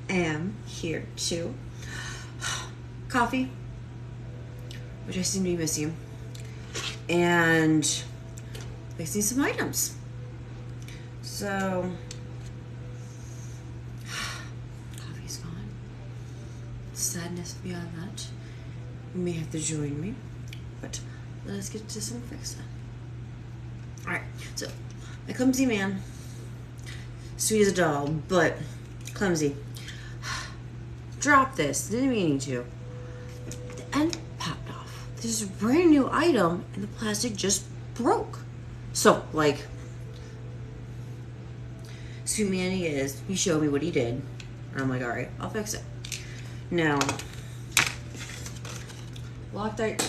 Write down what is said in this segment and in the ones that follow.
am here to coffee, which I seem to be missing, and fixing some items. So coffee's gone. Sadness beyond that. You may have to join me, but let us get to some fixing. All right, so my clumsy man, sweet as a doll, but clumsy. Drop this, didn't mean to. The end popped off. This is a brand new item and the plastic just broke. So, like, sweet man he is, he showed me what he did. And I'm like, all right, I'll fix it. Now, Loctite,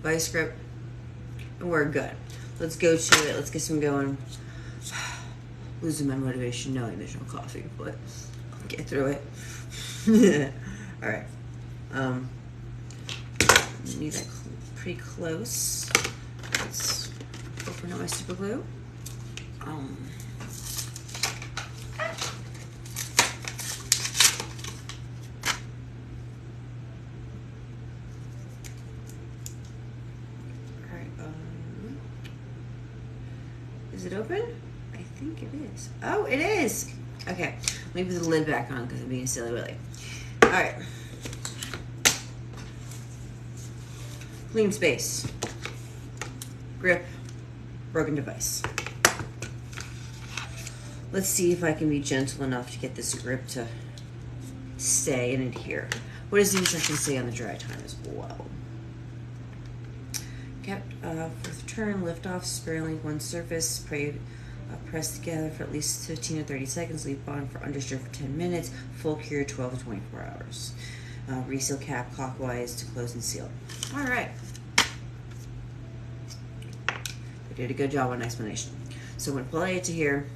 vice grip, and we're good. Let's go to it. Let's get some going. Losing my motivation knowing there's no coffee, but I'll get through it. All right. Need that pretty close. Let's open up my super glue. Is it open? I think it is. Oh, it is. Okay, let me put the lid back on because I'm being silly Willy. All right. Clean space. Grip. Broken device. Let's see if I can be gentle enough to get this grip to stay and adhere. What does the instructions say on the dry time as well? Kept fourth turn, lift off, spray link one surface, press together for at least 15 or 30 seconds, leave on for undisturbed for 10 minutes, full cure 12 to 24 hours. Reseal cap clockwise to close and seal. All right. I did a good job on explanation. So I'm going to play it to here.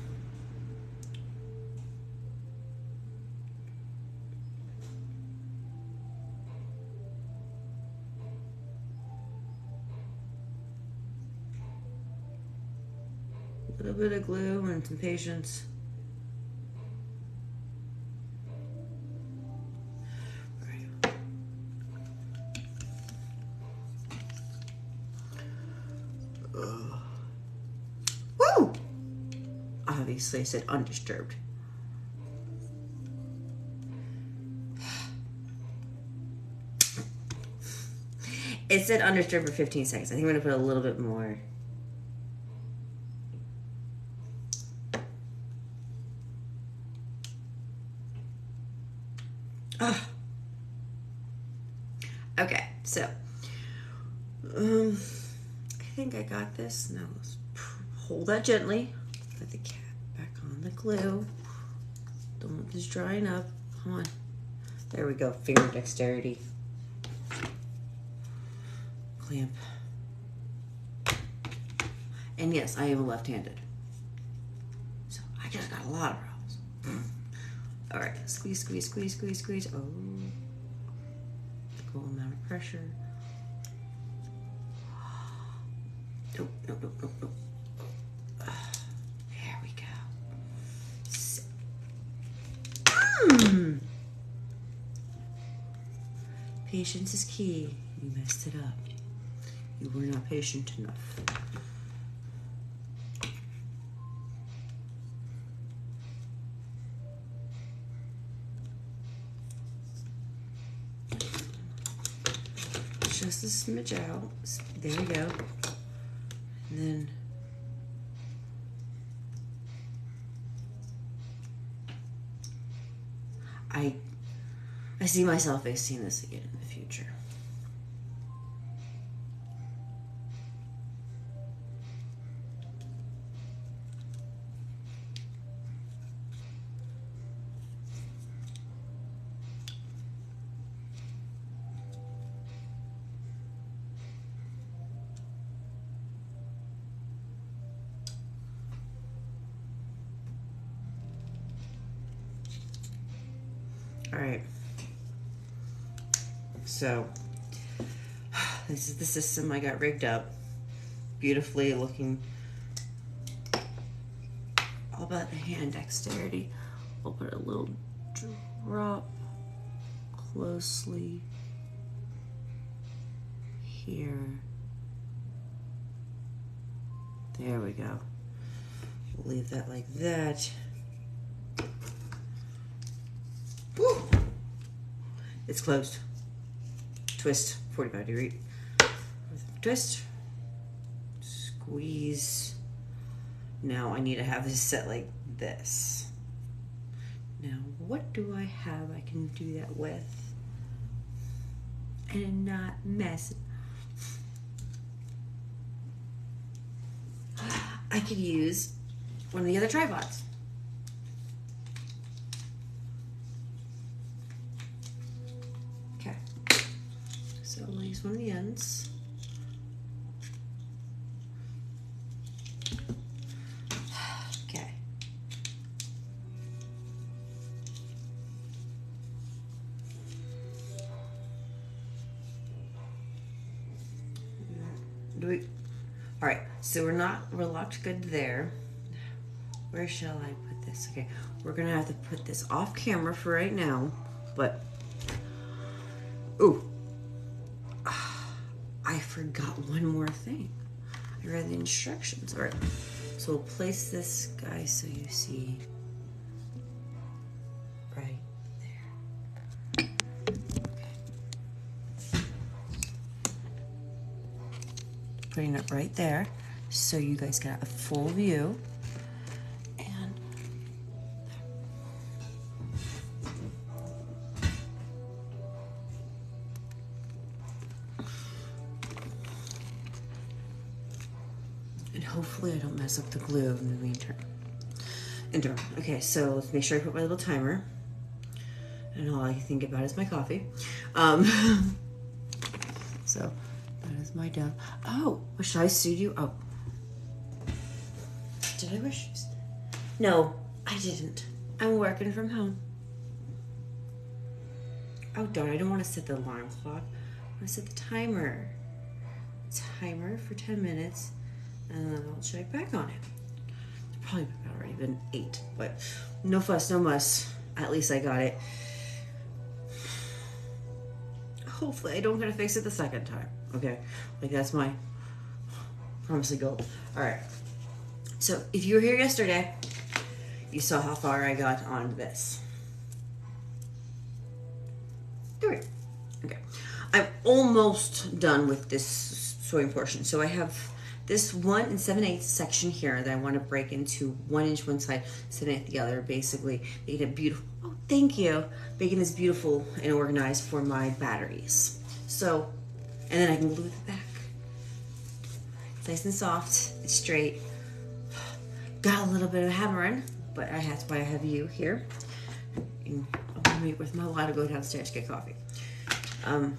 A little bit of glue and some patience. Woo! Obviously, I said undisturbed. It said undisturbed for 15 seconds. I think I'm going to put a little bit more. Okay, so I think I got this. Now let's hold that gently. Put the cap back on the glue. Don't let this drying up. Come on. There we go. Finger dexterity. Clamp. And yes, I am left-handed. So I just got a lot of problems. All right, squeeze, squeeze, squeeze, squeeze, squeeze. Oh. Equal amount of pressure. Nope, nope, nope, nope, nope. There we go. Patience is key. You messed it up. You were not patient enough. Just a smidge out. There we go. And then I see myself facing this again in the future. All right. So this is the system I got rigged up. Beautifully looking. All about the hand dexterity. I'll put a little drop closely here. There we go. We'll leave that like that. Woo! It's closed. Twist, 45-degree. Twist. Squeeze. Now I need to have this set like this. Now, what do I have I can do that with and not mess? I could use one of the other tripods. Okay, so I'll use one of the ends. Okay. All right, so we're locked good there. Where shall I put this? Okay, we're gonna have to put this off camera for right now, but, ooh, I forgot one more thing. I read the instructions. All right, so we'll place this guy so you see right there. Okay. Putting it right there so you guys got a full view. And hopefully I don't mess up the glue in the meantime. Okay, so let's make sure I put my little timer. And all I think about is my coffee. So that is my dough. Oh, should I suit you? Oh. Did I wear shoes? No, I didn't. I'm working from home. Oh darn, I don't want to set the alarm clock. I want to set the timer. Timer for 10 minutes. And then I'll check back on it. It's probably already been 8, but no fuss, no muss. At least I got it. Hopefully I don't gotta fix it the second time. Okay, like that's my promising goal. All right. So if you were here yesterday, you saw how far I got on this. There. Okay, I'm almost done with this sewing portion. So I have this 1 7/8 section here that I want to break into 1 inch one side, 7/8 the other, basically making it beautiful. Oh, thank you. Making this beautiful and organized for my batteries. So, and then I can glue it back. It's nice and soft. It's straight. Got a little bit of hammering, but that's why I have you here. And I'll meet with my wife to go downstairs to get coffee. I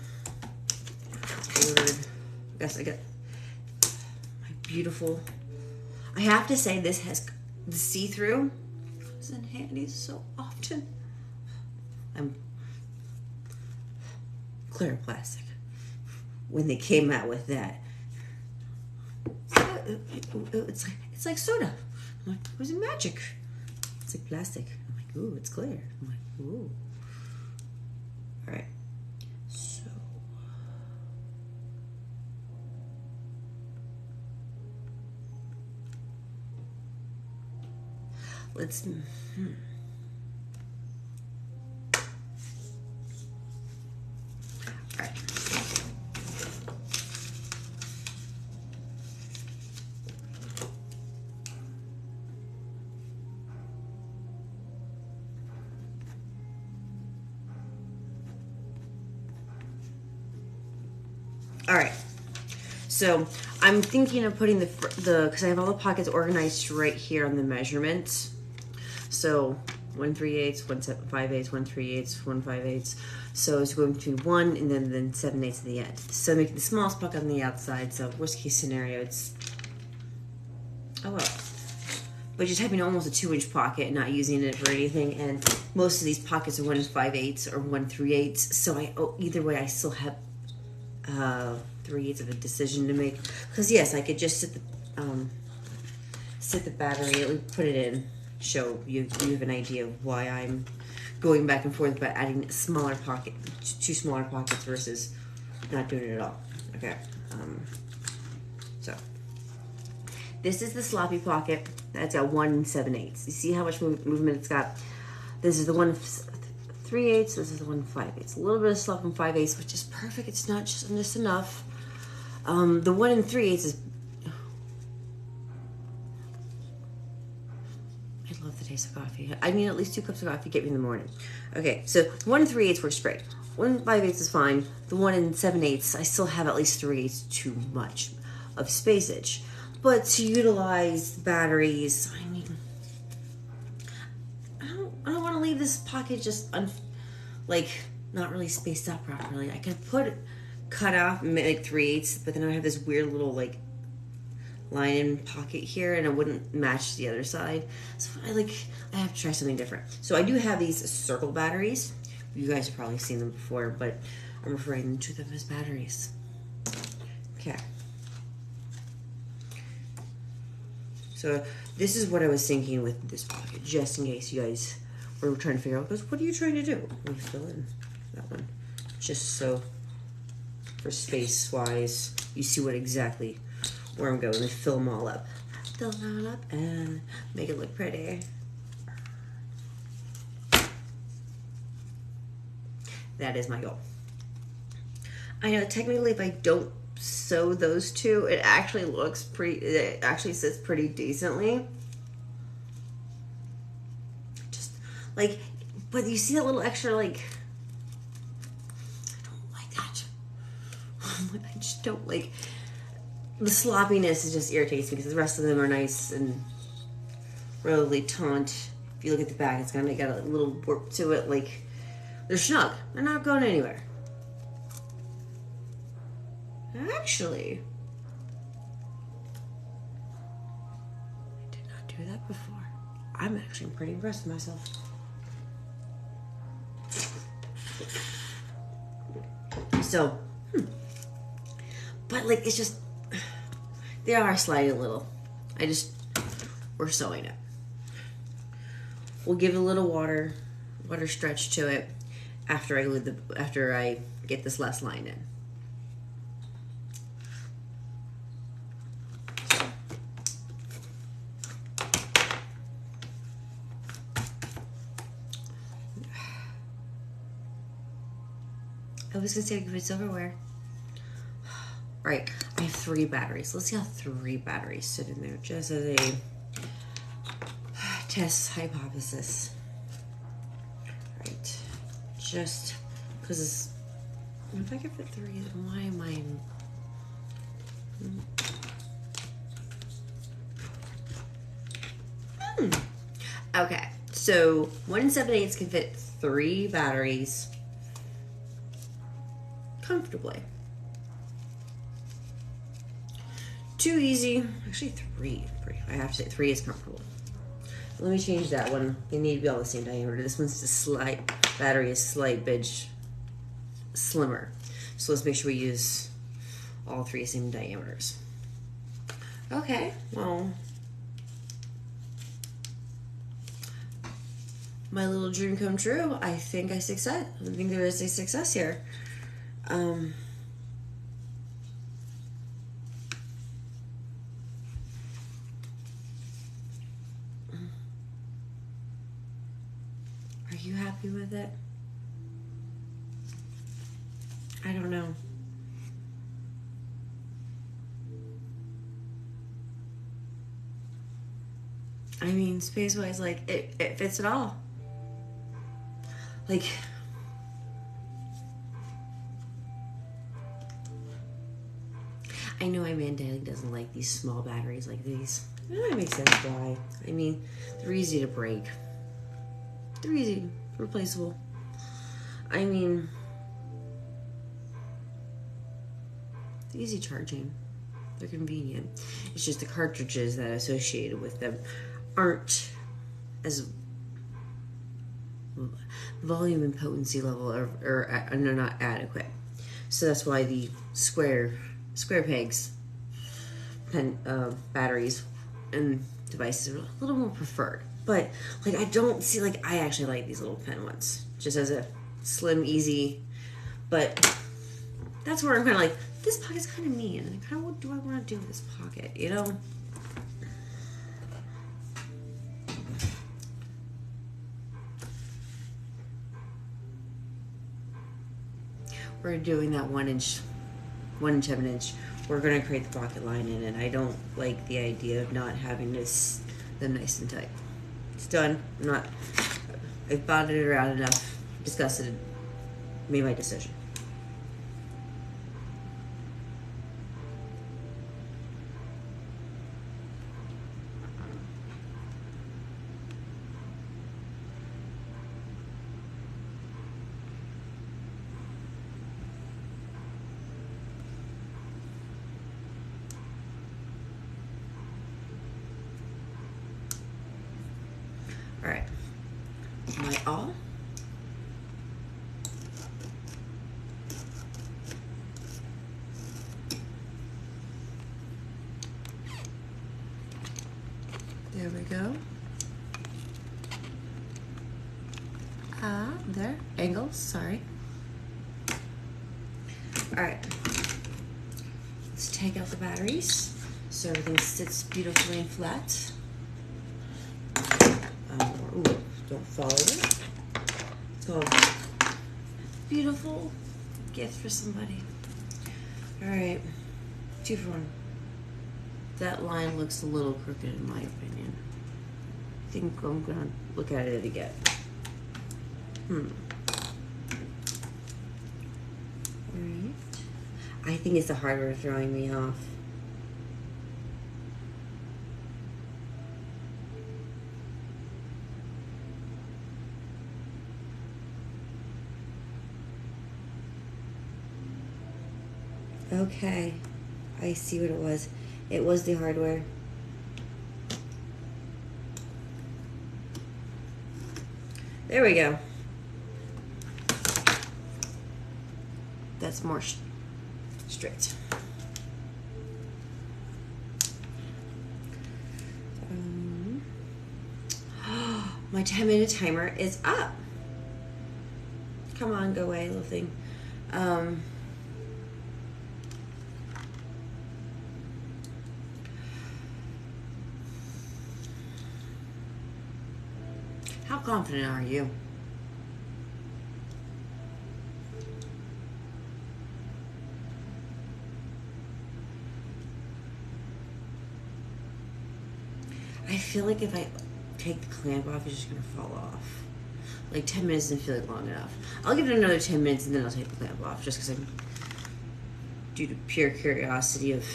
got beautiful. I have to say this has the see-through comes in handy so often. I'm clear plastic when they came out with that. It's like soda. I'm like, it was magic. It's like plastic. I'm like, ooh, it's clear. I'm like, ooh. All right. So let's. All right. All right, so I'm thinking of putting the because I have all the pockets organized right here on the measurements. So 1 3/8, 1 5/8, 1 3/8, 1 5/8. So it's going between 1 and then 7/8 at the end. So making the smallest pocket on the outside. So worst case scenario, it's but just having almost a 2-inch pocket and not using it for anything. And most of these pockets are 1 5/8 or 1 3/8. So either way, I still have 3/8 of a decision to make. Because yes, I could just sit the battery, put it in, show you have an idea of why I'm going back and forth about adding smaller pocket, 2 smaller pockets versus not doing it at all. Okay, so this is the sloppy pocket. That's got 1 7/8. You see how much movement it's got? This is the 1 3/8. This is the 1 5/8. A little bit of slop in 5/8, which is perfect. It's not just enough. The 1 3/8 is. I love the taste of coffee. I need at least 2 cups of coffee to get me in the morning. Okay, so 1 3/8 works great. 1 5/8 is fine. The 1 7/8, I still have at least 3/8 too much of spacage. But to utilize batteries, I mean, I don't want to leave this pocket just not really spaced out properly. I could cut off like 3/8, but then I have this weird little like line in pocket here, and it wouldn't match the other side. So I have to try something different. So I do have these circle batteries. You guys have probably seen them before, but I'm referring to them as batteries. Okay. So this is what I was thinking with this pocket, just in case you guys were trying to figure out, what are you trying to do? Let me fill in that one. Just so for space-wise, you see exactly where I'm going. I fill them all up. Fill them all up and make it look pretty. That is my goal. I know technically if I don't sew those 2, it actually sits pretty decently. Just like, but you see that little extra like, I don't like that. I just don't like, the sloppiness. It just irritates me because the rest of them are nice and relatively taut. If you look at the back, it's kind of got a little warp to it. Like, they're snug. They're not going anywhere. Actually, I did not do that before. I'm actually pretty impressed with myself. So, but like, it's just, they are sliding a little. We're sewing it. We'll give it a little water stretch to it after I get this last line in. I was gonna say give it silverware. Right, I have 3 batteries. Let's see how 3 batteries sit in there, just as a test hypothesis. Right, just because if I can fit 3, then why am I? Okay, so 1 7/8 can fit 3 batteries comfortably. 2 easy, actually 3. I have to say 3 is comfortable. Let me change that one. They need to be all the same diameter. This one's a slight, battery is slight bit slimmer. So let's make sure we use all 3 same diameters. Okay, well, my little dream come true. I think there is a success here. Are you happy with it? I don't know. I mean, space-wise, like, it fits it all. Like, I know my man Daddy doesn't like these small batteries like these. That makes sense why. I mean, they're easy to break. They're easy, replaceable. I mean, it's easy charging. They're convenient. It's just the cartridges that are associated with them aren't as volume and potency level are not adequate. So that's why the square pegs batteries and devices are a little more preferred. But like, I don't see, like, I actually like these little pen ones, just as a slim, easy. But that's where I'm kind of like, this pocket's kind of neat, and kind of what do I want to do with this pocket, you know? We're doing that 1 inch, 1.7 inch. We're gonna create the pocket line in it. I don't like the idea of not having them nice and tight. It's done. I've thought it around enough, discussed it, made my decision. All right, my all. There we go. There, angles, sorry. All right, let's take out the batteries so everything sits beautifully and flat. Ooh, don't follow it. It's called beautiful gift for somebody. All right, 2 for 1. That line looks a little crooked in my opinion. I think I'm gonna look at it again. Alright. I think it's the hardware throwing me off. Okay, I see what it was. It was the hardware. There we go. That's more straight. My 10-minute timer is up. Come on, go away, little thing. How confident are you? I feel like if I take the clamp off, it's just gonna fall off. Like 10 minutes doesn't feel like long enough. I'll give it another 10 minutes and then I'll take the clamp off, just because I'm due to pure curiosity of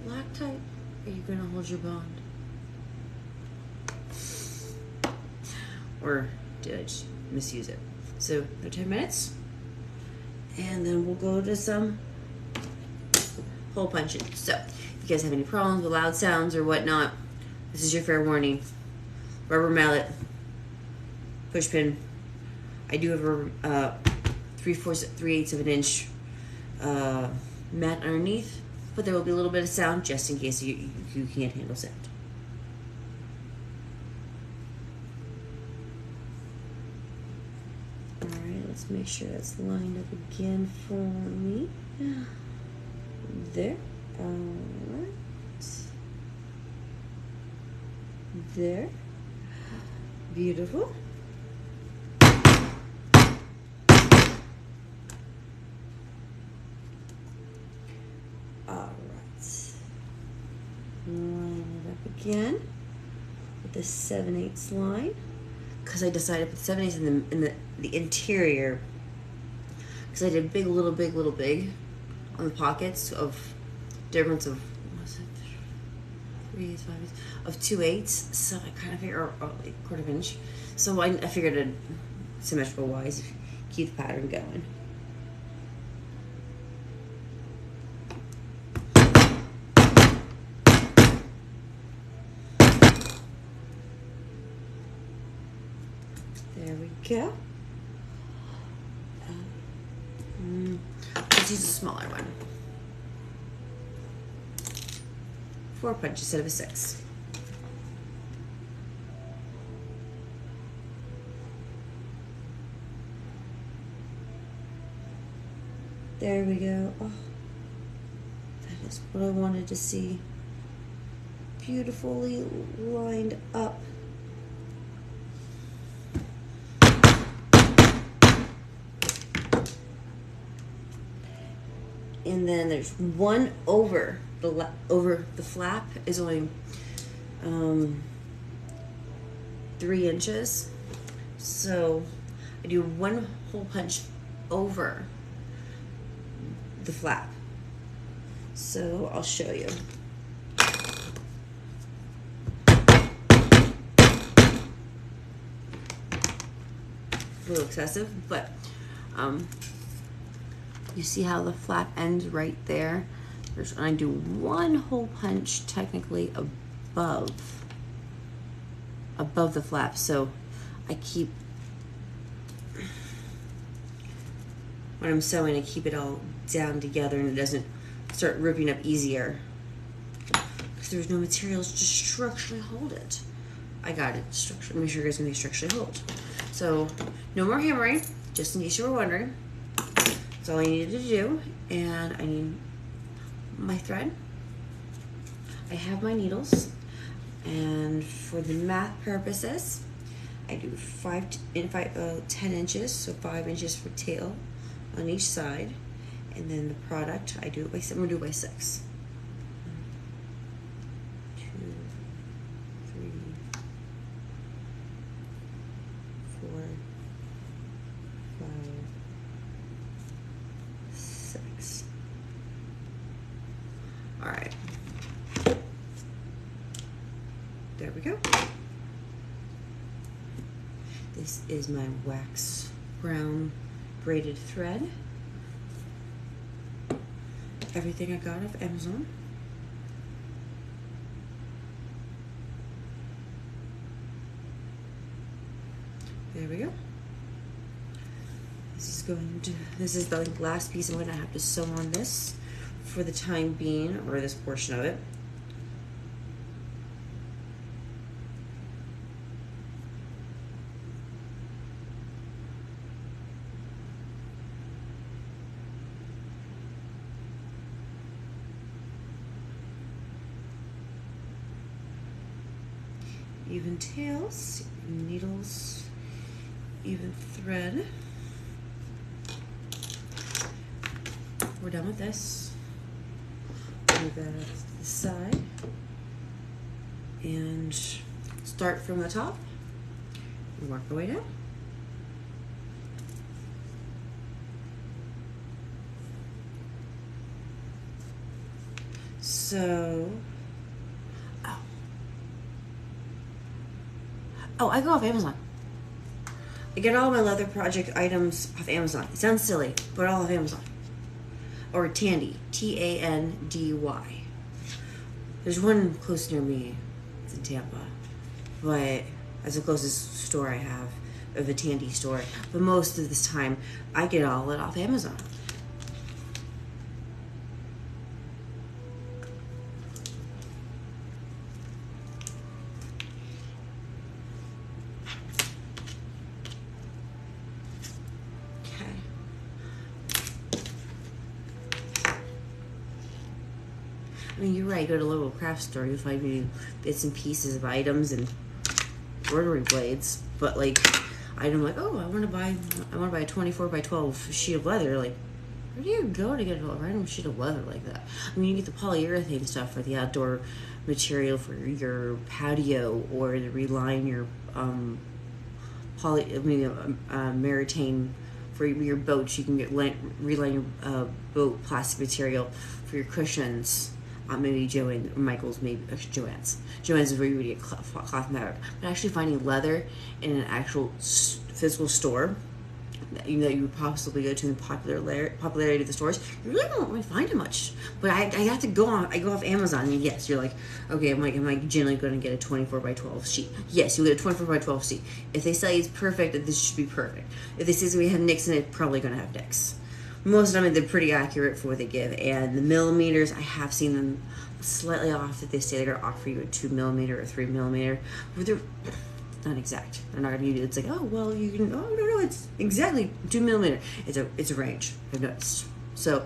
Loctite. Are you gonna hold your bond? Or did I just misuse it? So another 10 minutes, and then we'll go to some hole punching. So if you guys have any problems with loud sounds or whatnot, this is your fair warning. Rubber mallet, push pin. I do have a 3/8 of an inch mat underneath, but there will be a little bit of sound just in case you can't handle sound. Let's make sure that's lined up again for me. There. Alright. There. Beautiful. Alright. Line it up again with the 7/8 line. Because I decided to put 7/8 in the interior, because I did big, little, big, little, big on the pockets of difference of, what was it, 3/8, 5/8, of 2/8. So I kind of figured, or like 1/4 inch. So I figured it symmetrical wise, keep the pattern going. There we go. Let's use a smaller one. 4 punches instead of a 6. There we go. Oh, that is what I wanted to see. Beautifully lined up. And then there's one over the flap is only 3 inches. So I do one hole punch over the flap. So I'll show you. A little excessive, but you see how the flap ends right there? I do one hole punch technically above the flap, so I keep, when I'm sewing, I keep it all down together and it doesn't start ripping up easier because there's no materials to structurally hold it. I got it structurally. Make sure you guys can be structurally hold. So no more hammering, just in case you were wondering. That's all I needed to do. And I need my thread. I have my needles. And for the math purposes, I do 10 inches, so 5 inches for tail on each side. And then the product, I'm gonna do it by 6. 1, 2, 3, 4, 5, 6. All right. There we go. This is my wax brown braided thread. Everything I got off Amazon. There we go. This is the last piece I'm going to have to sew on this for the time being, or this portion of it. Even tails, needles, even thread. We're done with this. Move that to the side and start from the top and work our way down. So, oh, I go off Amazon. I get all my leather project items off Amazon. It sounds silly, but all off Amazon. Or Tandy, T-A-N-D-Y. There's one close near me. It's in Tampa. But that's the closest store I have of a Tandy store. But most of this time, I get all it off Amazon. I mean, you're right. Go to a local craft store, you'll find me bits and pieces of items and embroidery blades. But like, item like, oh, I want to buy a 24 by 12 sheet of leather. Like, where do you go to get a random sheet of leather like that? I mean, you get the polyurethane stuff for the outdoor material for your patio, or to reline your maritime for your boats. You can get reline your boat plastic material for your cushions. Maybe Michael's, maybe Joann's. Joann's is where you would get cloth fabric. But actually finding leather in an actual physical store that you would possibly go to in the popularity of the stores, you really don't really find it much. But I have to go on. I go off Amazon, and yes, you're like, okay, am I generally going to get a 24 by 12 sheet? Yes, you'll get a 24 by 12 sheet. If they say it's perfect, this should be perfect. If they say we have nicks in it, probably going to have nicks. Most of the time, they're pretty accurate for what they give. And the millimeters, I have seen them slightly off. That they say they're going to offer you a 2 millimeter or 3 millimeter. But they're not exact. They're not going to use it. It's like, oh, well, you can, oh, no, it's exactly 2 millimeter. It's a range, I've noticed. So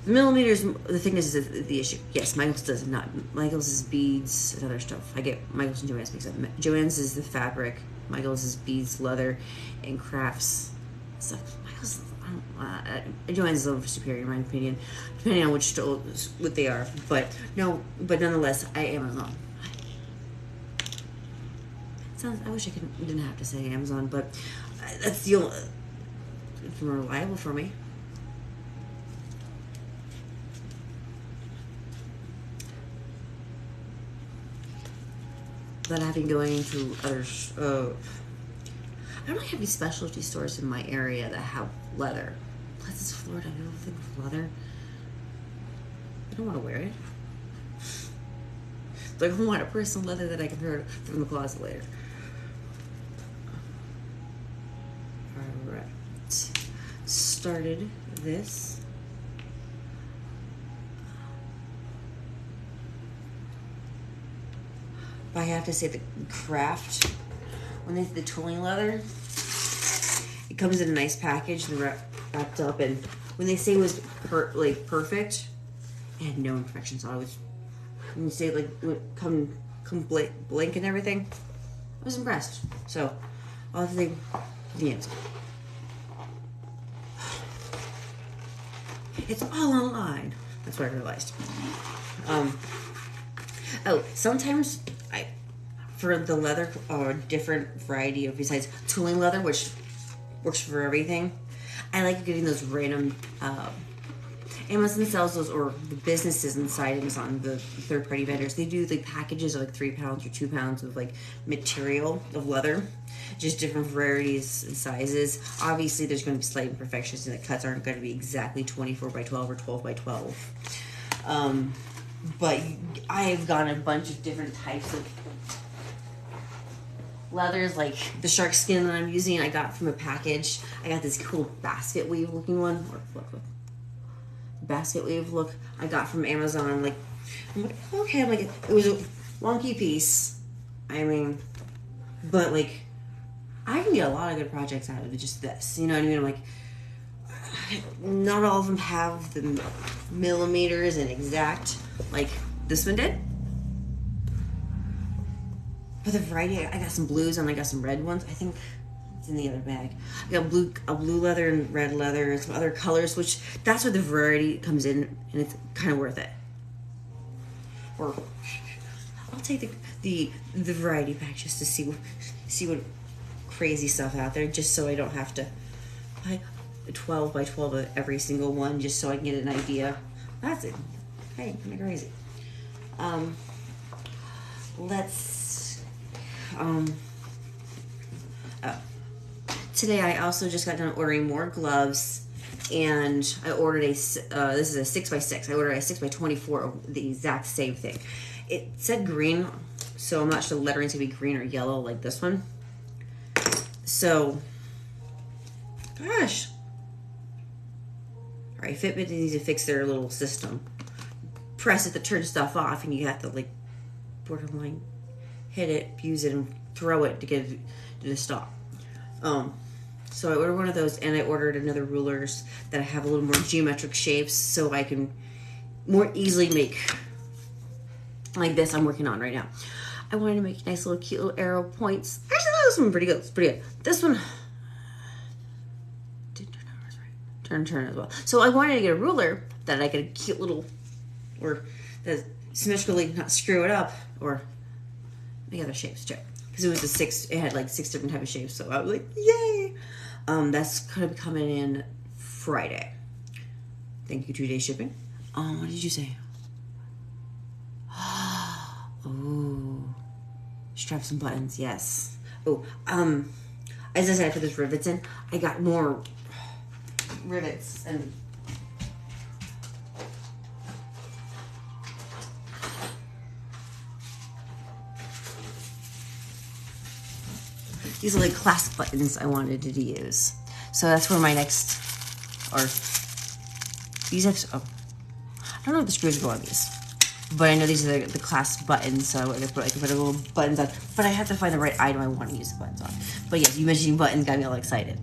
the millimeters, the thickness is the issue. Yes, Michaels does not. Michaels is beads and other stuff. I get Michaels and Joann's mixed up. Joann's is the fabric. Michaels is beads, leather, and crafts stuff. Michaels, Joann's is a little superior in my opinion, depending on what they are. But nonetheless, I Amazon. I wish I didn't have to say Amazon, but that's the only. It's more reliable for me. Without having going to others. I don't have any specialty stores in my area that have leather. Plus, it's Florida. I don't think with leather. I don't want to wear it. Like, I want a personal leather that I can wear from the closet later. Alright. Started this. I have to say the craft, when they the tooling leather, it comes in a nice package and wrapped up. And when they say it was perfect, it had no imperfections. I was, when you say like come blank and everything, I was impressed. So I'll have to think the answer. It's all online. That's what I realized. Oh, sometimes for the leather, or different variety of besides tooling leather, which works for everything, I like getting those random. Amazon sells those, or the businesses inside Amazon, the third-party vendors, they do like packages of like 3 pounds or 2 pounds of like material of leather, just different varieties and sizes. Obviously, there's going to be slight imperfections, and the cuts aren't going to be exactly 24 by 12 or 12 by 12. But I have gotten a bunch of different types of leathers, like the shark skin that I'm using, I got from a package. I got this cool basket weave looking one. Look. Basket weave look I got from Amazon. I'm like, okay, I'm like, it was a wonky piece. I mean, but like, I can get a lot of good projects out of it, just this. You know what I mean? I'm like, not all of them have the millimeters and exact like this one did. But the variety, I got some blues and I got some red ones. I think it's in the other bag. I got a blue leather and red leather and some other colors, which that's where the variety comes in, and it's kind of worth it. Or I'll take the variety pack just to see what crazy stuff out there, just so I don't have to buy 12 by 12 of every single one, just so I can get an idea. That's it. Hey, kind of crazy. Today I also just got done ordering more gloves, and I ordered this is a 6x6. I ordered a 6x24 of the exact same thing. It said green, so I'm not sure the lettering's gonna be green or yellow like this one. So, gosh. Alright, Fitbit needs to fix their little system. Press it to turn stuff off, and you have to like borderline hit it, use it, and throw it to get it to stop. So I ordered one of those, and I ordered another rulers that have a little more geometric shapes, so I can more easily make like this I'm working on right now. I wanted to make nice little cute little arrow points. Actually, this one pretty good. It's pretty good. This one didn't turn out right. Turn as well. So I wanted to get a ruler that I could cute little, or that symmetrically not screw it up, or make other shapes too. Because it had like 6 different types of shapes, so I was like, yay! That's gonna be coming in Friday. Thank you, 2-day shipping. What did you say? Oh, straps and buttons, yes. Oh, as I said, I put those rivets in. I got more rivets and these are like clasp buttons I wanted to use. So that's where my next, or these have, oh, I don't know if the screws go on these, but I know these are the clasp buttons, so I can put little buttons on, but I have to find the right item I want to use the buttons on. But yes, you mentioning buttons got me all excited.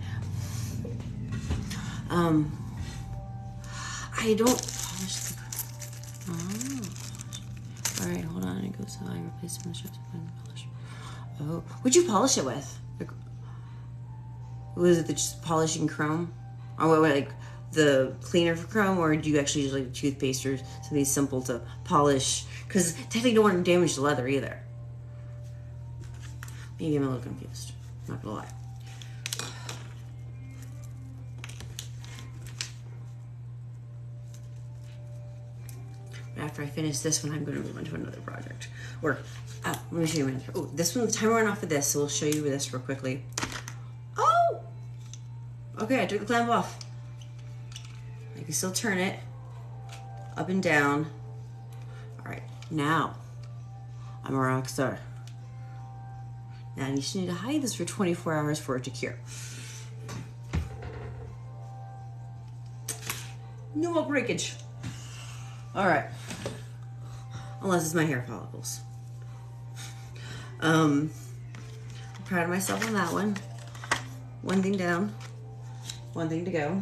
I don't polish the... Oh. Alright, hold on. It goes, I replace some of the strips and polish. Oh. What'd you polish it with? Like, was it the just polishing chrome? Or what, like the cleaner for chrome? Or do you actually use like toothpaste or something simple to polish? Because technically you don't want to damage the leather either. Maybe I'm a little confused. Not gonna lie. After I finish this one, I'm going to move on to another project. Or, let me show you. Oh, this one, the timer went off of this, so we'll show you this real quickly. Oh! Okay, I took the clamp off. I can still turn it up and down. All right, now I'm a rock star. Now you just need to hide this for 24 hours for it to cure. No more breakage. All right. Unless it's my hair follicles. I'm proud of myself on that one. One thing down, one thing to go.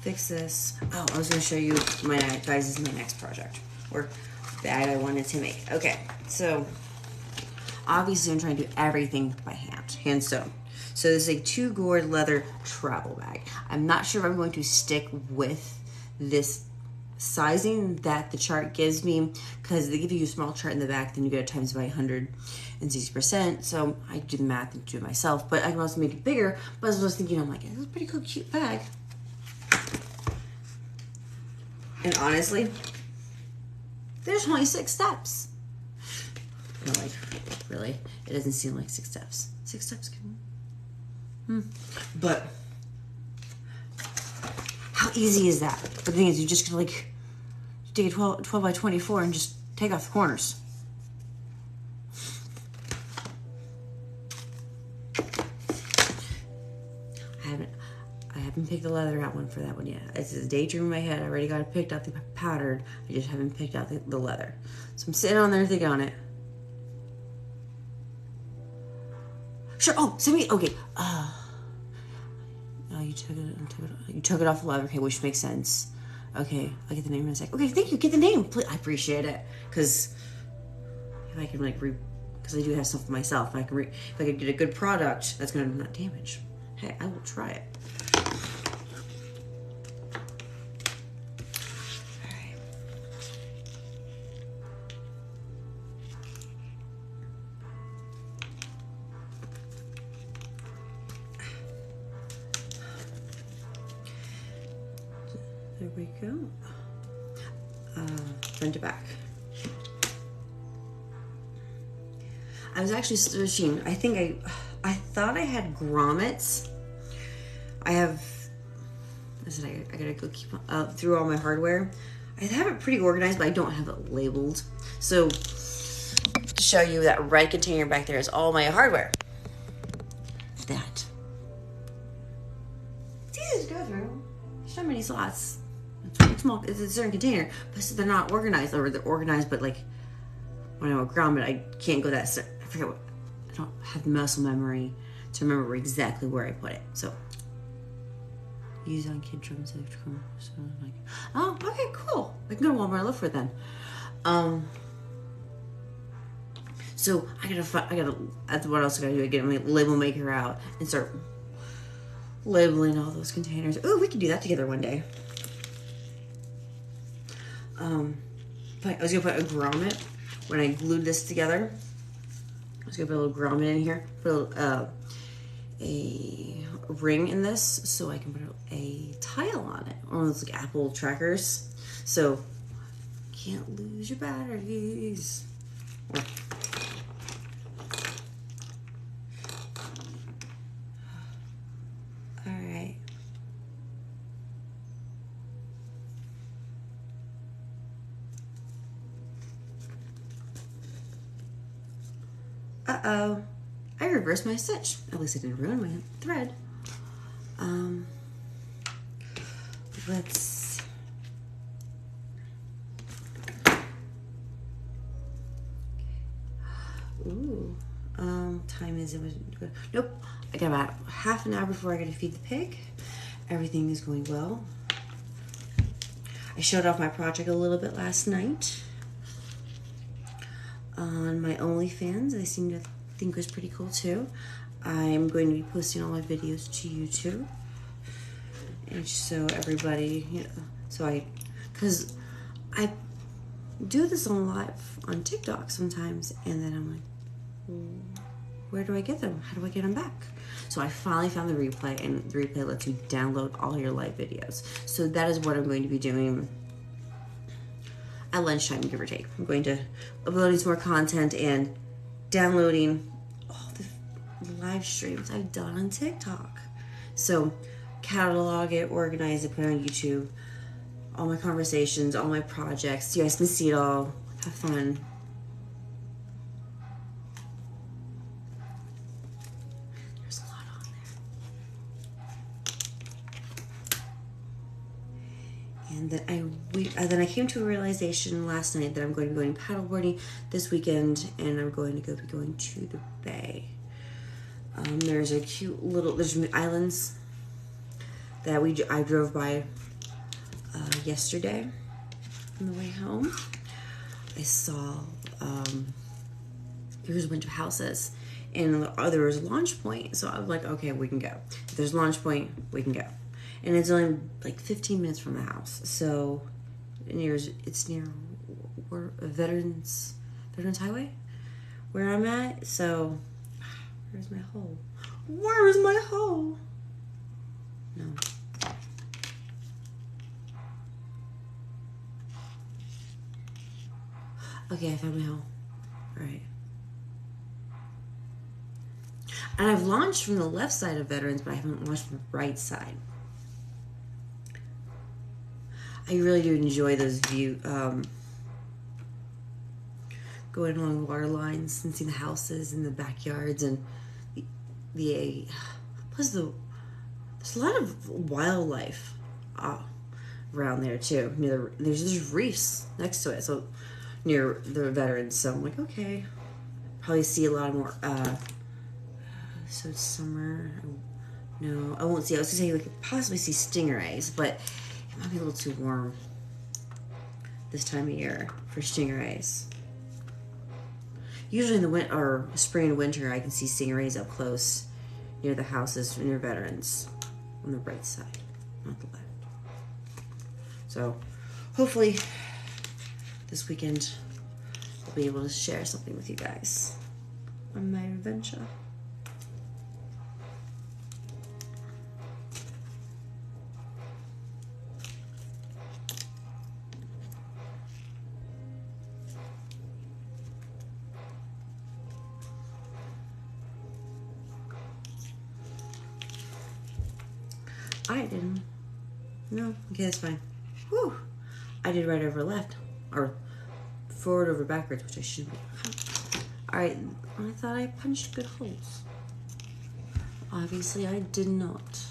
Fix this. Oh, I was gonna show you my next project, or bag I wanted to make. Okay, so obviously I'm trying to do everything by hand sewn. So this is a 2 gourd leather travel bag. I'm not sure if I'm going to stick with this sizing that the chart gives me, because they give you a small chart in the back, then you get it times by 160%. So I do the math and do it myself, but I can also make it bigger. But as I was thinking, I'm like, this is a pretty cool, cute bag. And honestly, there's only 6 steps. I'm like, really? It doesn't seem like 6 steps. 6 steps can... But how easy is that? But the thing is, you just gonna like take a 12 by 24 and just take off the corners. I haven't picked the leather out one for that one yet. It's a daydream in my head. I already got it picked out the pattern. I just haven't picked out the leather. So I'm sitting on there thinking on it. Sure. Oh, send me. Okay. Oh, you took it off the leather. Okay, which makes sense. Okay, I'll get the name in a sec. Okay, thank you. Get the name. Please. I appreciate it. Because if I can like because I do have stuff for myself. If I can get a good product that's gonna not damage. Hey, I will try it. There we go. Front to back. I was actually searching. I think I thought I had grommets. I have. Listen, I gotta go keep through all my hardware. I have it pretty organized, but I don't have it labeled. So to show you, that red container back there is all my hardware. That. It's easy to go through. There's so many slots. It's small. It's a certain container, but they're not organized, or they're organized, but like when I grommet, I can't go that. I forget what. I don't have the muscle memory to remember exactly where I put it. So use on kid drums. So like, oh, okay, cool. I can go to Walmart and look for it then. So I gotta. That's what else I gotta do. I get my label maker out and start labeling all those containers. Oh, we can do that together one day. But I was gonna put a grommet when I glued this together. I was gonna put a little grommet in here, put a ring in this so I can put a tile on it, or those like Apple trackers, so can't lose your batteries. All right. Uh-oh, I reversed my stitch. At least I didn't ruin my thread. Let's... Ooh, time is... Nope, I got about half an hour before I gotta feed the pig. Everything is going well. I showed off my project a little bit last night on my OnlyFans. They seem to think it was pretty cool too. I'm going to be posting all my videos to YouTube, and so everybody, you know, because I do this on live on TikTok sometimes, and then I'm like, well, where do I get them? How do I get them back? So I finally found the replay, and the replay lets you download all your live videos. So that is what I'm going to be doing at lunchtime, give or take. I'm going to uploading some more content and downloading all the live streams I've done on TikTok. So catalog it, organize it, put it on YouTube, all my conversations, all my projects. You guys can see it all. Have fun. There's a lot on there. And then I came to a realization last night that I'm going to be going paddleboarding this weekend, and I'm going to be going to the bay. There's a cute little, there's islands that I drove by yesterday on the way home. I saw there was a bunch of houses, and there was a launch point, so I was like, okay, we can go. If there's a launch point, we can go. And it's only like 15 minutes from the house, so it's near Veterans Highway where I'm at. So where's my hole? Where is my hole? No. Okay, I found my hole. All right. And I've launched from the left side of Veterans, but I haven't launched from the right side. I really do enjoy those views, going along the water lines and seeing the houses and the backyards, and plus there's a lot of wildlife around there too. There's reefs next to it, so near the Veterans. So I'm like, okay, probably see a lot more. So it's summer. No, I won't see. I was gonna say we could possibly see stingrays, but it might be a little too warm this time of year for stingrays. Usually in the winter or spring and winter, I can see stingrays up close near the houses near Veterans on the right side, not the left. So hopefully this weekend I'll be able to share something with you guys on my adventure. I didn't. No, okay, that's fine. Whew. I did right over left, or forward over backwards, which I shouldn't be. All right, I thought I punched good holes. Obviously, I did not.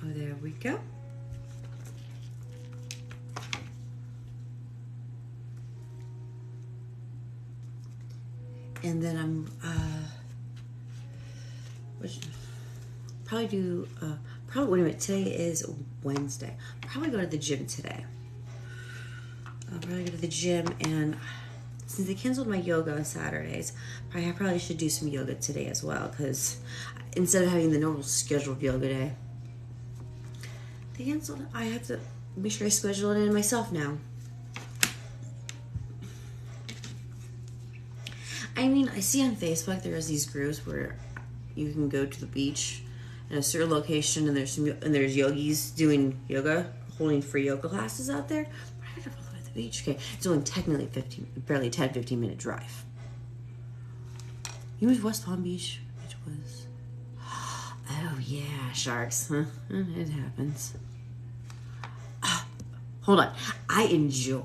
Oh, there we go. And then I'm wait a minute, today is Wednesday. Probably go to the gym today. I'll probably go to the gym, and since they canceled my yoga on Saturdays, I probably should do some yoga today as well, because instead of having the normal scheduled yoga day, they canceled it. I have to make sure I schedule it in myself now. I mean, I see on Facebook there's these groups where you can go to the beach in a certain location, and there's yogis doing yoga, holding free yoga classes out there. But I never go to the beach. Okay, it's only technically barely 10-15 minute drive. You know West Palm Beach, which was. Oh yeah, sharks. Huh? It happens. Hold on. I enjoy.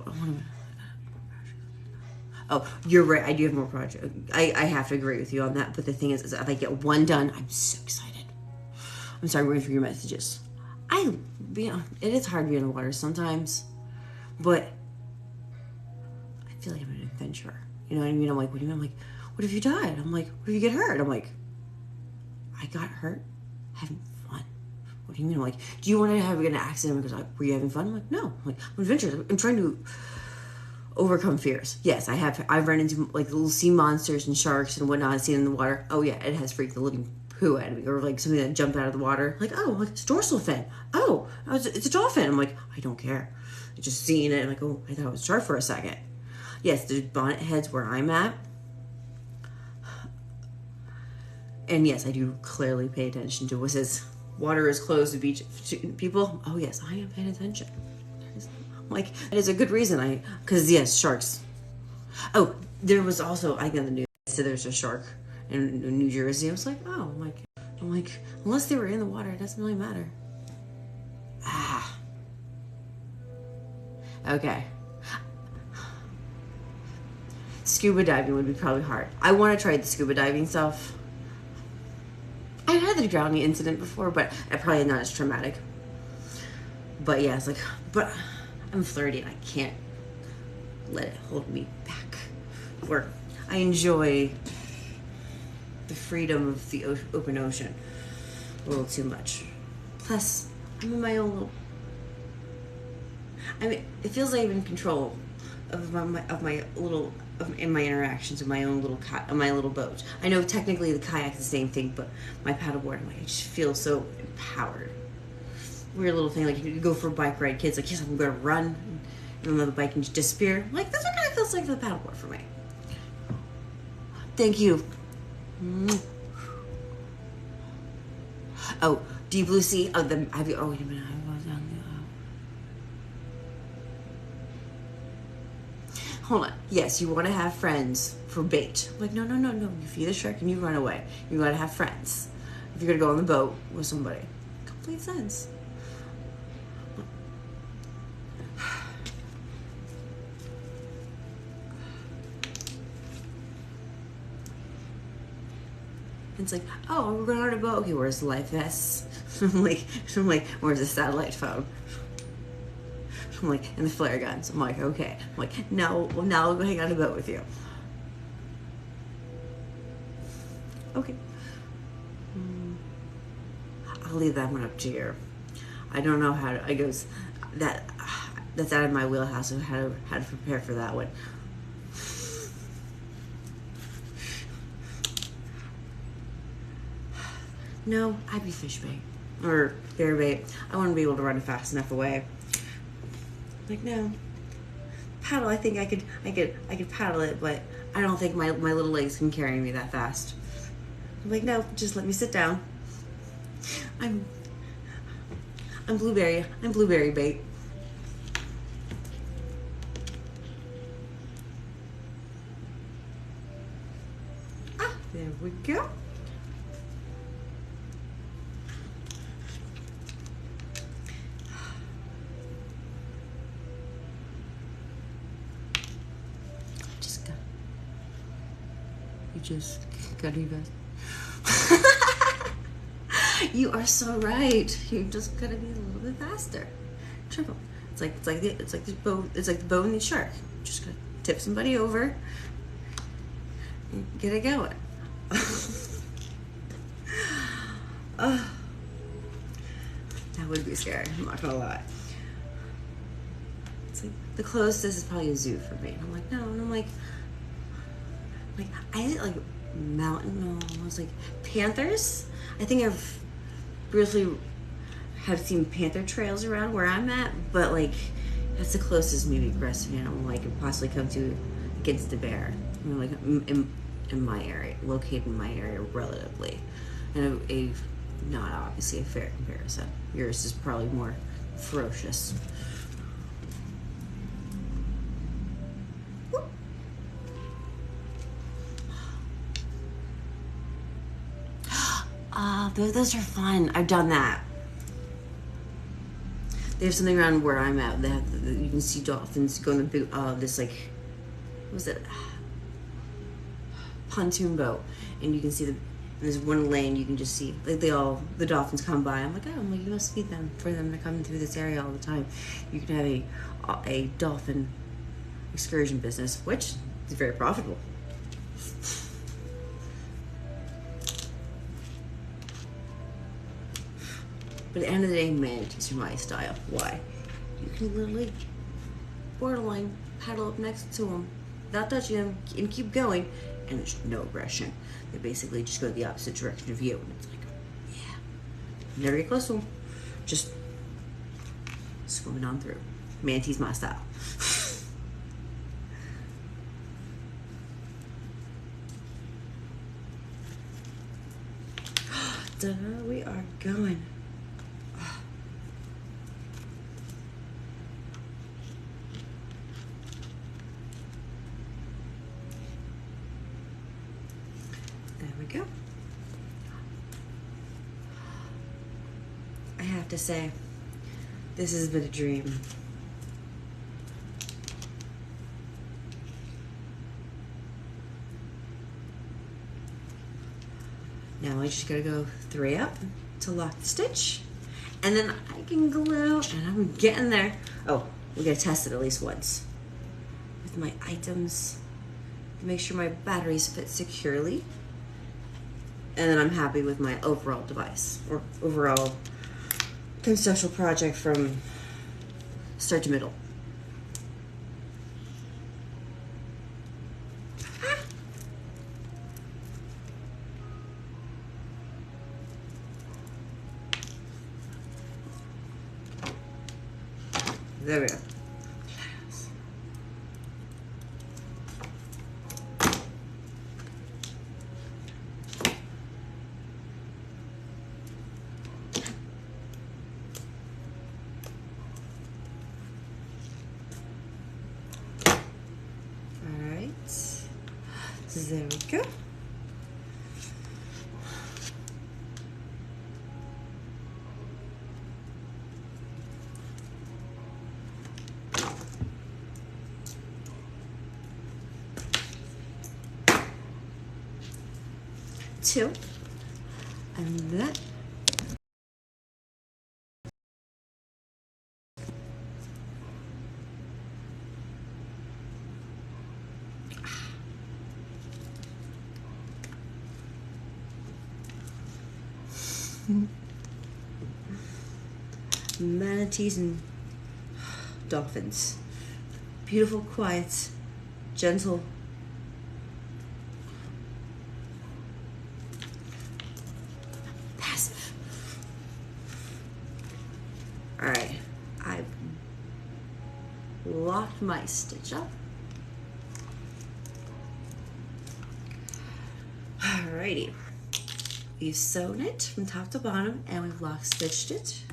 Oh, you're right. I do have more projects. I have to agree with you on that. But the thing is if I get one done, I'm so excited. I'm sorry, I'm going through your messages. It is hard to be in the water sometimes, but I feel like I'm an adventurer. You know what I mean? I'm like, what do you mean? I'm like, what if you died? I'm like, what if you get hurt? I'm like, I got hurt having fun. What do you mean? I'm like, do you want to have an accident because were you having fun? I'm like, no. I'm like, I'm adventurous. I'm trying to overcome fears. Yes, I have. I've run into like little sea monsters and sharks and whatnot. I've seen in the water. Oh yeah, it has freaked the living poo out of me. Or like something that jumped out of the water. Like, oh, like it's a dorsal fin. Oh, it's a dolphin. I'm like, I don't care. Just seeing it, I'm like, oh, I thought it was a shark for a second. Yes, there's bonnet heads where I'm at. And yes, I do clearly pay attention to what says water is closed to beach people. Oh yes, I am paying attention. Like, it is a good reason because yes, sharks. Oh, there was also, I got the news, so there's a shark in New Jersey. I was like, oh, I'm like, unless they were in the water, it doesn't really matter. Okay. Scuba diving would be probably hard. I want to try the scuba diving stuff. I had the drowning incident before, but probably not as traumatic. But yeah, it's like, but I'm flirty and I can't let it hold me back. Or I enjoy the freedom of the open ocean a little too much. Plus, I'm in my own little. I mean, it feels like I'm in control of my little. In my interactions with my own little my little boat. I know technically the kayak's the same thing, but my paddleboard, I'm like, I just feel so empowered. Weird little thing, like you go for a bike ride, kids like, yes, I'm gonna run, and then the bike can just disappear. I'm like, that's what kind of feels like for the paddleboard for me. Thank you. Oh, deep blue sea. Oh, have you? Oh, wait a minute. Hold on. Yes, you want to have friends for bait. I'm like, no. You feed the shark and you run away. You got to have friends. If you're going to go on the boat with somebody. Complete sense. It's like, oh, we're going on a boat. Okay, where's the life vests? I'm like, where's the satellite phone? I'm like, and the flare guns. I'm like, okay. I'm like, no, well, now I'll go hang on a boat with you. Okay. I'll leave that one up to you. I don't know how to, I goes, that's out of my wheelhouse of how to prepare for that one. No, I'd be fish bait or bear bait. I want to be able to run fast enough away. Like, no, paddle. I think I could paddle it, but I don't think my little legs can carry me that fast. I'm like, no, just let me sit down. I'm blueberry. I'm blueberry bait. Ah, there we go. Just gotta be best. You are so right. You just gotta be a little bit faster. Triple. It's like the bow. It's like the bow and the shark. Just gotta tip somebody over and get it going. Oh, that would be scary. I'm not gonna lie. It's like the closest is probably a zoo for me. I'm like, no, and I'm like I did like mountain. No, I was like panthers. I think I've really have seen panther trails around where I'm at, but like that's the closest maybe aggressive animal I could possibly come to against the bear. You know, like in my area, located in my area relatively, and a not obviously a fair comparison. Yours is probably more ferocious. Those are fun. I've done that. They have something around where I'm at. You can see dolphins go in the this like, what was it? pontoon boat, and you can see there's one lane you can just see like the dolphins come by. I'm like, you must feed them for them to come through this area all the time. You can have a dolphin excursion business, which is very profitable. But at the end of the day, manatees are my style. Why? You can literally borderline paddle up next to them without touching them and keep going, and there's no aggression. They basically just go the opposite direction of you, and it's like, yeah, never get close to them. Just swimming on through. Manatee's my style. There we are going. There we go. I have to say, this has been a dream. Now I just gotta go 3 up to lock the stitch, and then I can glue, and I'm getting there. Oh, we gotta test it at least once with my items to make sure my batteries fit securely, and then I'm happy with my overall device or overall conceptual project from start to middle. There we go. All right. So there we go. Two, and that. Manatees and dolphins. Beautiful, quiet, gentle. Passive. All right, I've locked my stitch up. Alrighty. We've sewn it from top to bottom, and we've lock stitched it.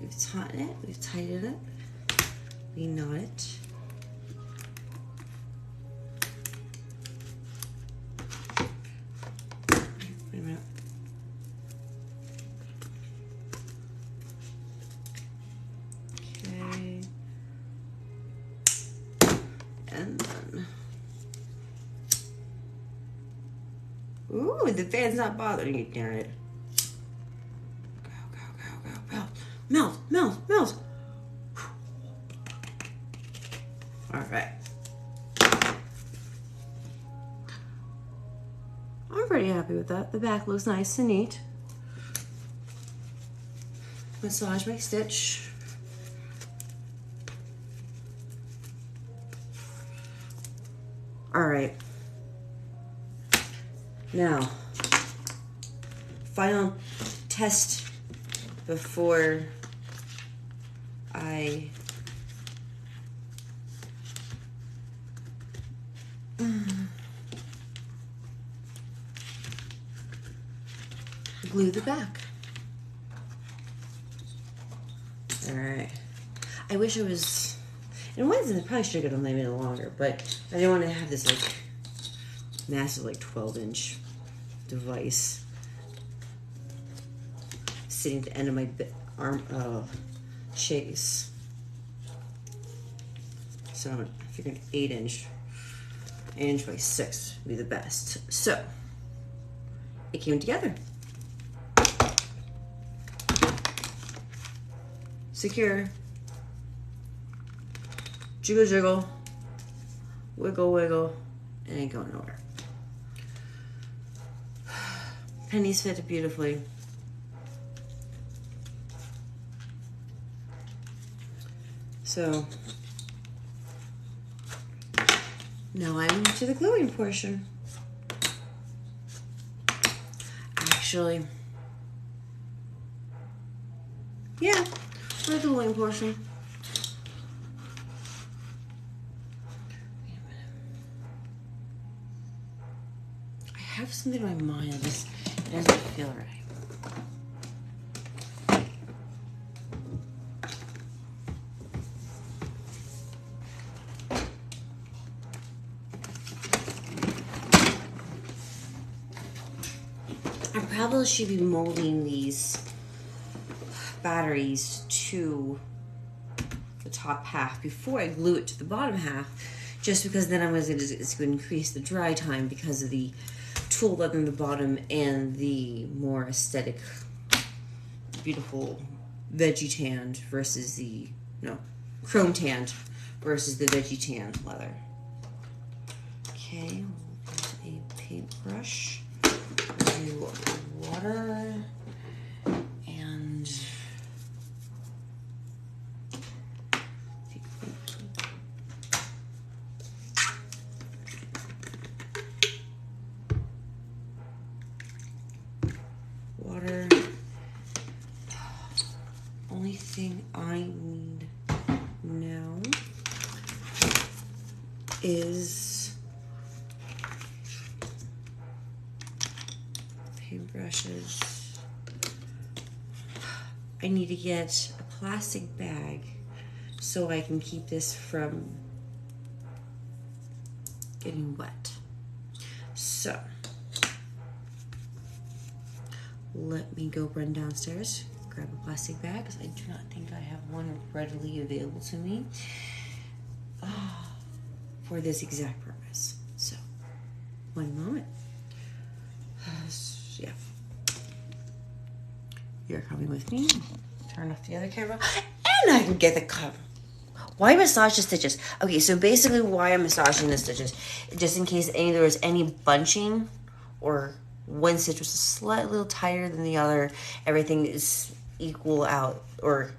We've tautened it, we've tightened it, we knot it. Wait a minute. Okay. And then, ooh, the fan's not bothering you, darn it. Go, go, go, go, go. Melt, melt, melt. All right. I'm pretty happy with that. The back looks nice and neat. Massage my stitch. All right. Now, final test before I glue the back. All right. I wish it was, and Wednesday I probably should have made it longer, but I didn't want to have this like massive like 12-inch device sitting at the end of my arm chase. So I figured 8-inch inch by 6 would be the best. So it came together. Secure. Jiggle, jiggle. Wiggle, wiggle. It ain't going nowhere. Pennies fit beautifully. So now I'm to the gluing portion. Actually, yeah, for the gluing portion. Wait a minute. I have something in my mind that just doesn't feel right. I probably should be molding these batteries to the top half before I glue it to the bottom half, just because then it's going to increase the dry time because of the tool leather in the bottom and the more aesthetic, beautiful veggie tanned versus the, chrome tanned versus the veggie tanned leather. Okay, we'll use a paintbrush. Do water and water. Only thing I need now is paintbrushes. I need to get a plastic bag so I can keep this from getting wet. So let me go run downstairs, grab a plastic bag, because I do not think I have one readily available to me for this exact purpose. So, one moment. Yeah. You're coming with me. Turn off the other camera. And I can get the cover. Why massage the stitches? Okay, so basically why I'm massaging the stitches, just in case there was any bunching or one stitch was a slight little tighter than the other, everything is equal out or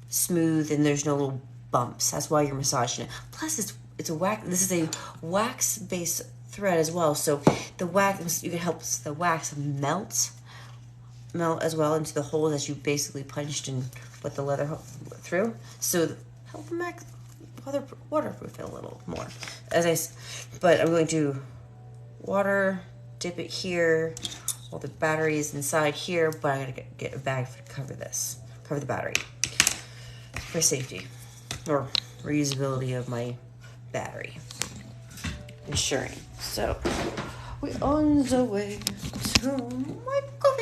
smooth and there's no little bumps. That's why you're massaging it. Plus it's a wax. This is a wax based thread as well, so the wax, you can help the wax melt as well into the hole that you basically punched and put the leather through, so help them waterproof it a little more. But I'm going to water dip it here. All the battery is inside here, but I'm gonna get a bag to cover the battery for safety or reusability of my battery. Ensuring. So we're on the way to my coffee.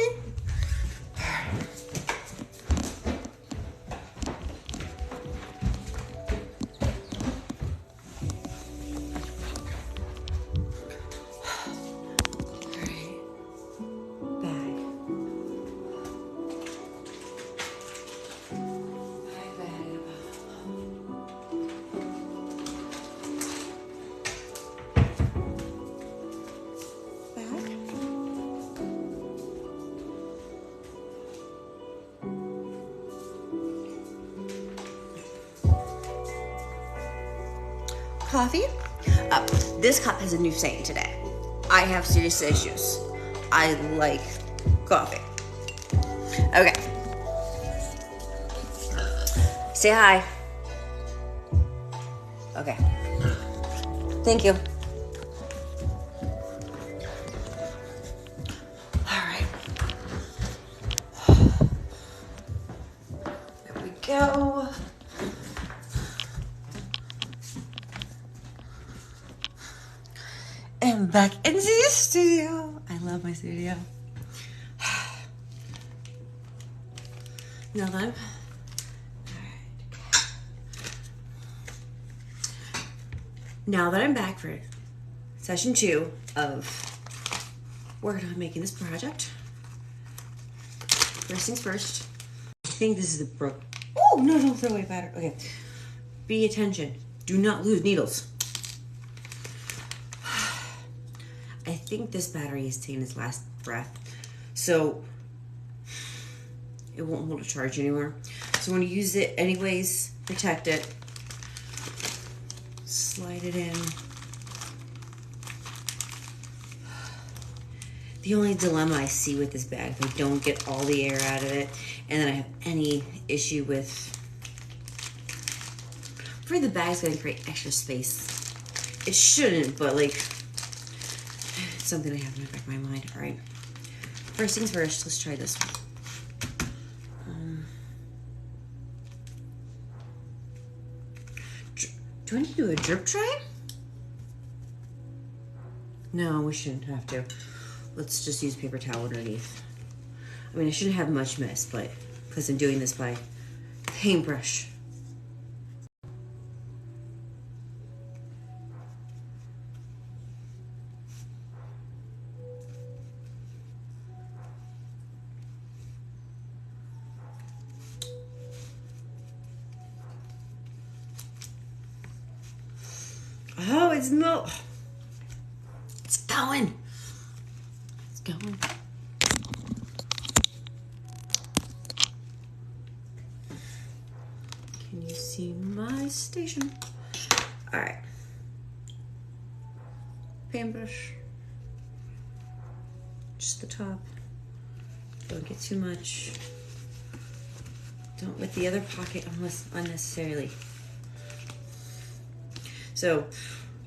Coffee. This cup has a new saying today. I have serious issues. I like coffee. Okay. Say hi. Okay. Thank you. All right. There we go. And back into the studio. I love my studio. Now that Now that I'm back for session 2 of working on making this project. First things first. I think this is the broke. Oh, no, don't throw away batter. Okay. Be attention. Do not lose needles. I think this battery is taking its last breath, so it won't hold a charge anymore. So I'm going to use it anyways, protect it, slide it in. The only dilemma I see with this bag, if I don't get all the air out of it, and then I have any issue with, I'm afraid the bag's going to create extra space. It shouldn't, but like, it's something I have in the back of my mind. All right, first things first, let's try this one. Do I need to do a drip tray? No, we shouldn't have to. Let's just use paper towel underneath. I mean, I shouldn't have much mess, but because I'm doing this by paintbrush. Oh, it's no. It's going. It's going. Can you see my station? All right. Paintbrush. Just the top. Don't get too much. Don't wet the other pocket unnecessarily. So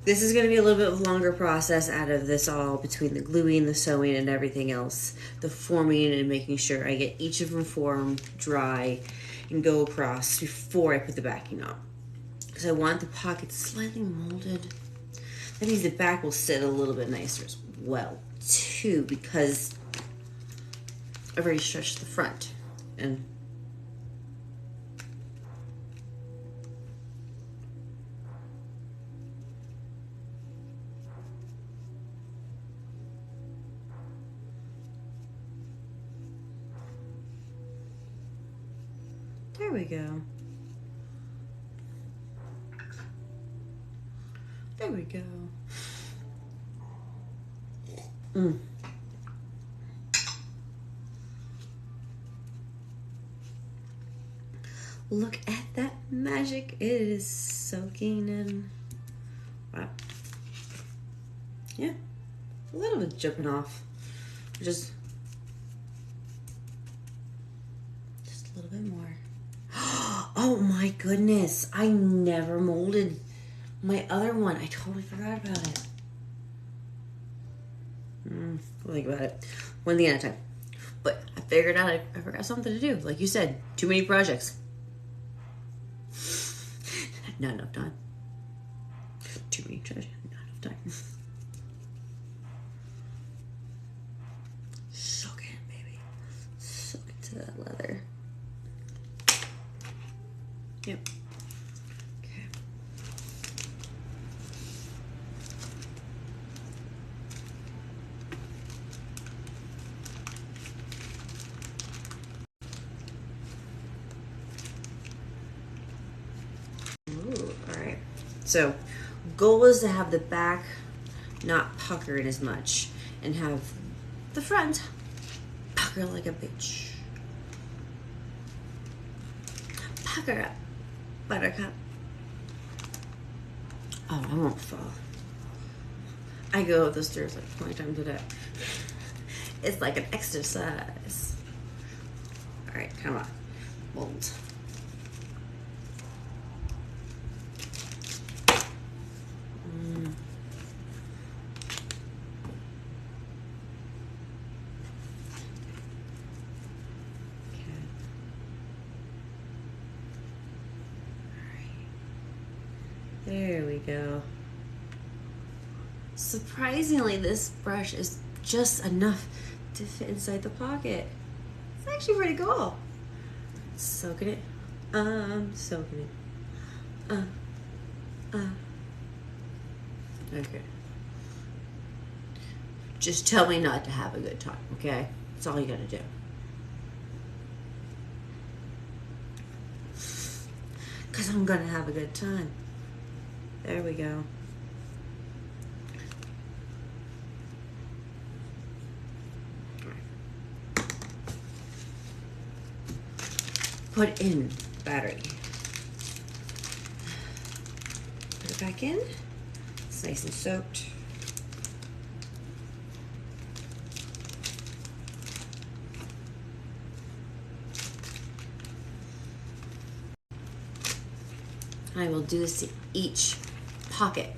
this is going to be a little bit of a longer process out of this all, between the gluing, the sewing, and everything else. The forming and making sure I get each of them formed, dry, and go across before I put the backing on. Because I want the pocket slightly molded. That means the back will sit a little bit nicer as well, too, because I've already stretched the front. And there we go. There we go. Look at that magic. It is soaking in. Wow. Yeah. A little bit dripping off. Just a little bit more. Oh my goodness. I never molded my other one. I totally forgot about it. I'll think about it. One thing at a time. But I figured out I forgot something to do. Like you said, too many projects. Not enough time. Too many projects. Not enough time. Soak it, baby. Soak it to that leather. Yep. Okay. Ooh, all right. So, goal is to have the back not pucker in as much and have the front pucker like a bitch. Pucker up. Buttercup. Oh, I won't fall. I go up the stairs like 20 times a day. It's like an exercise. All right, come on. Mold. There we go. Surprisingly, this brush is just enough to fit inside the pocket. It's actually pretty cool. Soaking it. Soaking it. Okay. Just tell me not to have a good time, okay? That's all you gotta do. Because I'm gonna have a good time. There we go. Put in battery. Put it back in. It's nice and soaked. I will do this to each pocket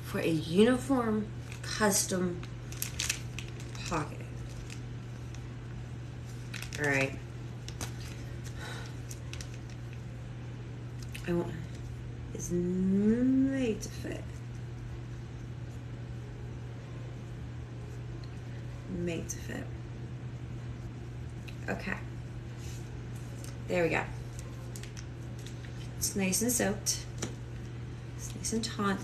for a uniform custom pocket. All right. I want it's made to fit. Made to fit. Okay. There we go. It's nice and soaked. It's nice and taut.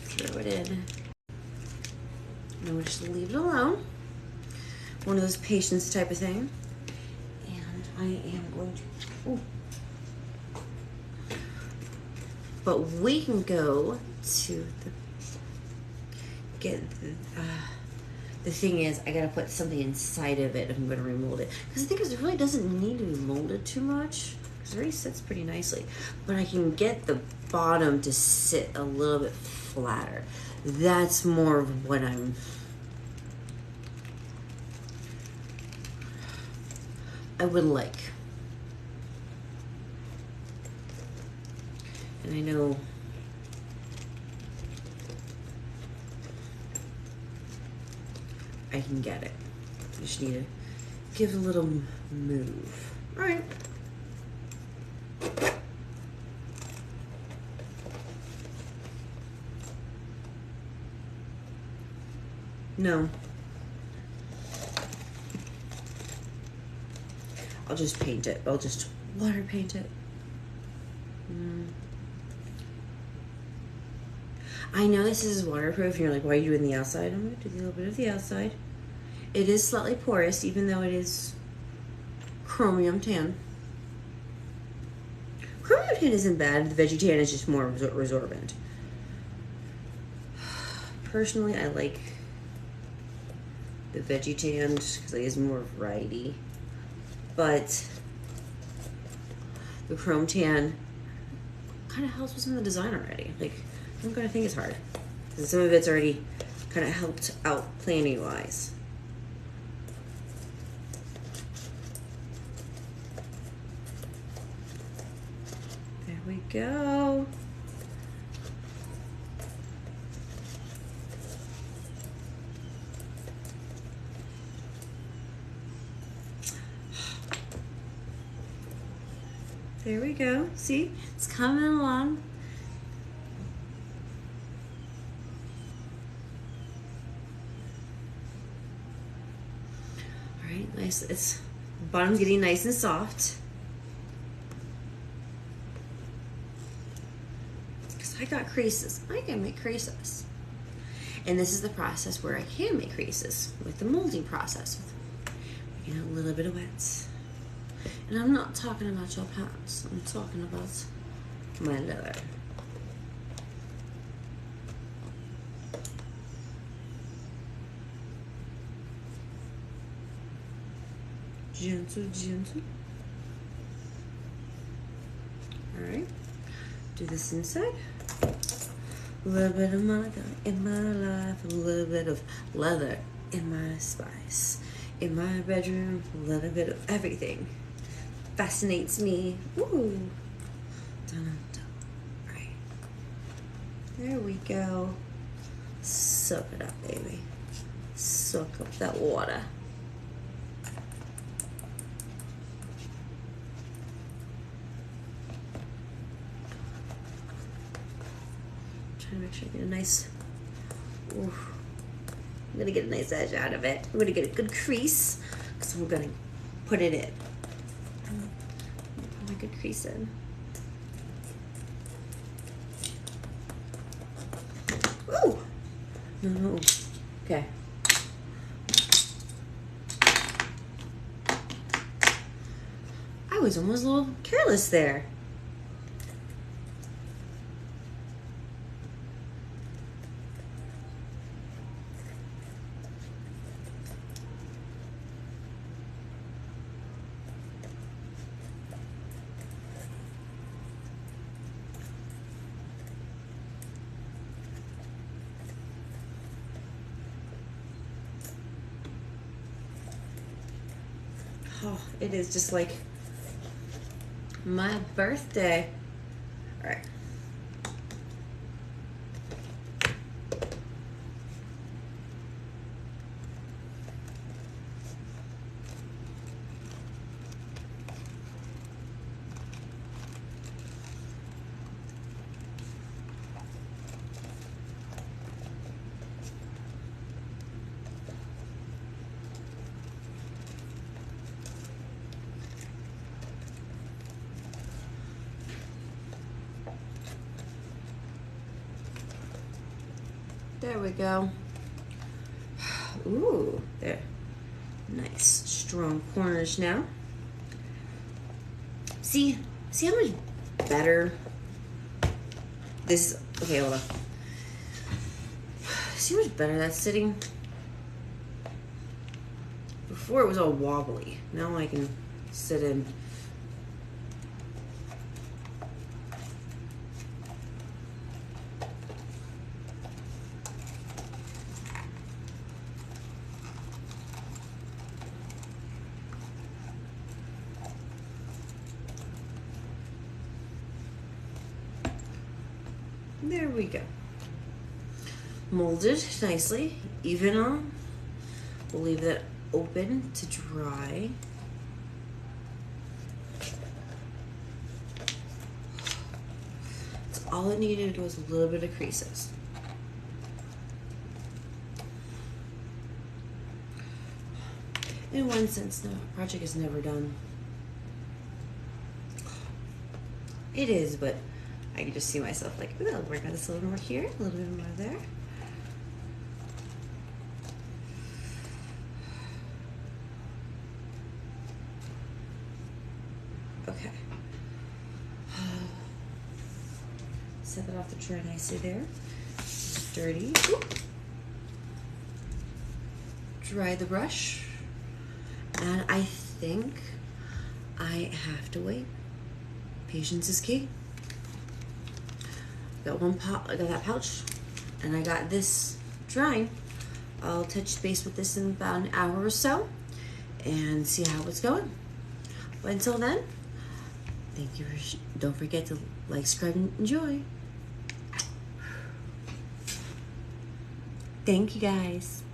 Throw it in. And then we'll just leave it alone. One of those patience type of thing. And I am going to, ooh. But we can go to the thing is, I gotta put something inside of it if I'm gonna remold it. Because the thing is, it really doesn't need to be molded too much. Because it already sits pretty nicely. But I can get the bottom to sit a little bit flatter. That's more of what I would like. And I know I can get it. I just need to give a little move. All right. No. I'll just paint it. I'll just water paint it. I know this is waterproof, and you're like, why are you doing the outside? I'm going to do a little bit of the outside. It is slightly porous, even though it is chromium tan. Chromium tan isn't bad. The veggie tan is just more resorbent. Personally, I like the veggie tan because it is more variety. But the chrome tan kind of helps with some of the design already. Like, I don't think it's hard. And some of it's already kind of helped out planning wise. There we go. There we go. See, it's coming along. All right, nice. It's bottom's getting nice and soft. Because I got creases. I can make creases. And this is the process where I can make creases with the molding process. With a little bit of wet. And I'm not talking about your pants. I'm talking about my leather. Gentle, gentle. All right. Do this inside. A little bit of Monica in my life. A little bit of leather in my spice. In my bedroom, a little bit of everything. Fascinates me. Ooh. Dun-dun-dun. Right. There we go. Soak it up, baby. Soak up that water. Trying to make sure I get a nice. Ooh. I'm gonna get a nice edge out of it. I'm gonna get a good crease because I'm gonna put it in. Put a good crease in. No. Okay. I was almost a little careless there. Oh, it is just like my birthday. All right. There we go. Ooh, there. Nice, strong corners now. See how much better this is? Okay, hold on. See how much better that's sitting? Before it was all wobbly. Now I can sit in. There we go. Molded nicely, even on. We'll leave that open to dry. So all it needed was a little bit of creases. In one sense, no, a project is never done. It is, but I can just see myself like, ooh, I'll work on this a little more here, a little bit more there. Okay. Set that off the tray nicely there. Dirty. Ooh. Dry the brush. And I think I have to wait. Patience is key. Got one pot, I got that pouch, and I got this drying. I'll touch base with this in about an hour or so and see how it's going. But until then, thank you. Don't forget to like, subscribe, and enjoy. Thank you guys.